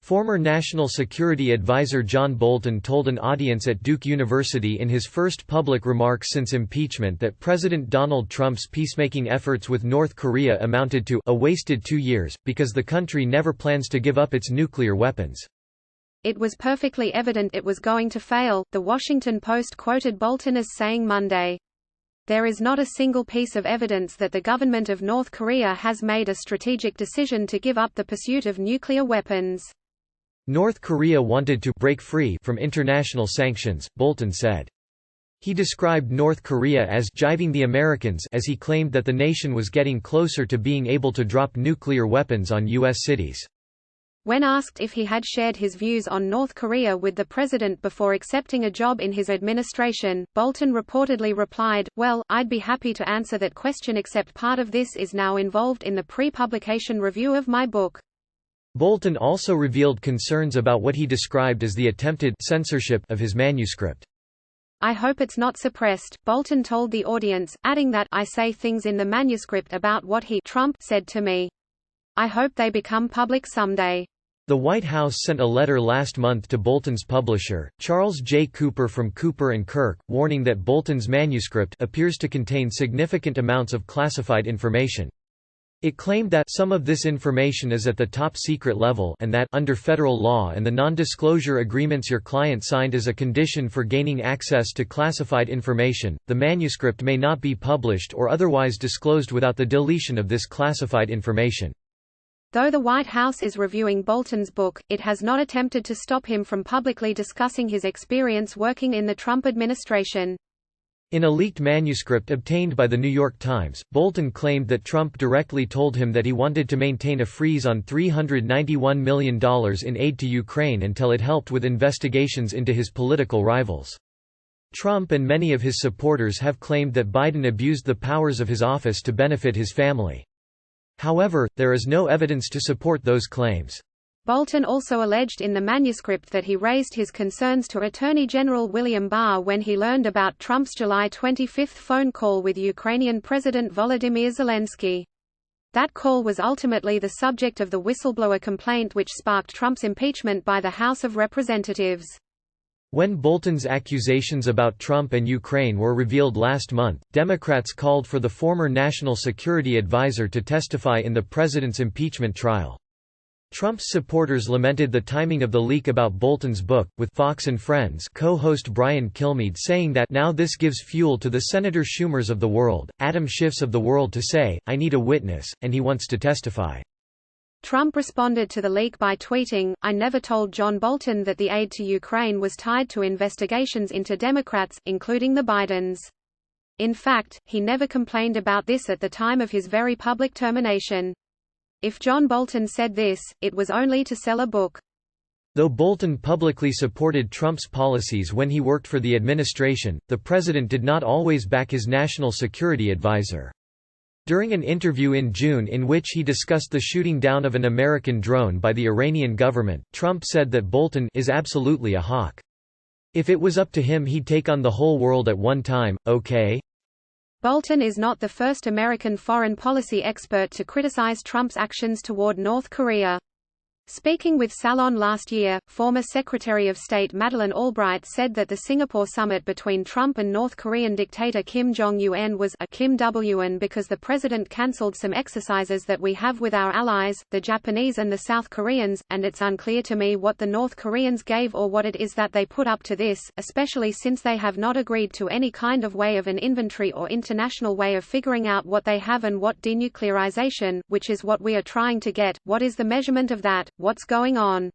Former National Security Advisor John Bolton told an audience at Duke University in his first public remarks since impeachment that President Donald Trump's peacemaking efforts with North Korea amounted to a wasted 2 years, because the country never plans to give up its nuclear weapons. It was perfectly evident it was going to fail, The Washington Post quoted Bolton as saying Monday. There is not a single piece of evidence that the government of North Korea has made a strategic decision to give up the pursuit of nuclear weapons. North Korea wanted to break free from international sanctions, Bolton said. He described North Korea as jiving the Americans as he claimed that the nation was getting closer to being able to drop nuclear weapons on U.S. cities. When asked if he had shared his views on North Korea with the president before accepting a job in his administration, Bolton reportedly replied, "Well, I'd be happy to answer that question, except part of this is now involved in the pre-publication review of my book." Bolton also revealed concerns about what he described as the attempted censorship of his manuscript. "I hope it's not suppressed," Bolton told the audience, adding that, "I say things in the manuscript about what he Trump said to me. I hope they become public someday." The White House sent a letter last month to Bolton's publisher, Charles J. Cooper from Cooper & Kirk, warning that Bolton's manuscript appears to contain significant amounts of classified information. It claimed that some of this information is at the top secret level and that under federal law and the non-disclosure agreements your client signed as a condition for gaining access to classified information, the manuscript may not be published or otherwise disclosed without the deletion of this classified information. Though the White House is reviewing Bolton's book, it has not attempted to stop him from publicly discussing his experience working in the Trump administration. In a leaked manuscript obtained by The New York Times, Bolton claimed that Trump directly told him that he wanted to maintain a freeze on $391 million in aid to Ukraine until it helped with investigations into his political rivals. Trump and many of his supporters have claimed that Biden abused the powers of his office to benefit his family. However, there is no evidence to support those claims. Bolton also alleged in the manuscript that he raised his concerns to Attorney General William Barr when he learned about Trump's July 25 phone call with Ukrainian President Volodymyr Zelensky. That call was ultimately the subject of the whistleblower complaint which sparked Trump's impeachment by the House of Representatives. When Bolton's accusations about Trump and Ukraine were revealed last month, Democrats called for the former National Security Advisor to testify in the president's impeachment trial. Trump's supporters lamented the timing of the leak about Bolton's book, with Fox and Friends co-host Brian Kilmeade saying that now this gives fuel to the Senator Schumers of the world, Adam Schiffs of the world to say, "I need a witness, and he wants to testify." Trump responded to the leak by tweeting, "I never told John Bolton that the aid to Ukraine was tied to investigations into Democrats, including the Bidens. In fact, he never complained about this at the time of his very public termination. If John Bolton said this, it was only to sell a book." Though Bolton publicly supported Trump's policies when he worked for the administration, the president did not always back his national security advisor. During an interview in June in which he discussed the shooting down of an American drone by the Iranian government, Trump said that Bolton is absolutely a hawk. If it was up to him he'd take on the whole world at one time, okay? Bolton is not the first American foreign policy expert to criticize Trump's actions toward North Korea. Speaking with Salon last year, former Secretary of State Madeleine Albright said that the Singapore summit between Trump and North Korean dictator Kim Jong-un was a Kim W-un because the president cancelled some exercises that we have with our allies, the Japanese and the South Koreans, and it's unclear to me what the North Koreans gave or what it is that they put up to this, especially since they have not agreed to any kind of way of an inventory or international way of figuring out what they have and what denuclearization, which is what we are trying to get, what is the measurement of that? What's going on?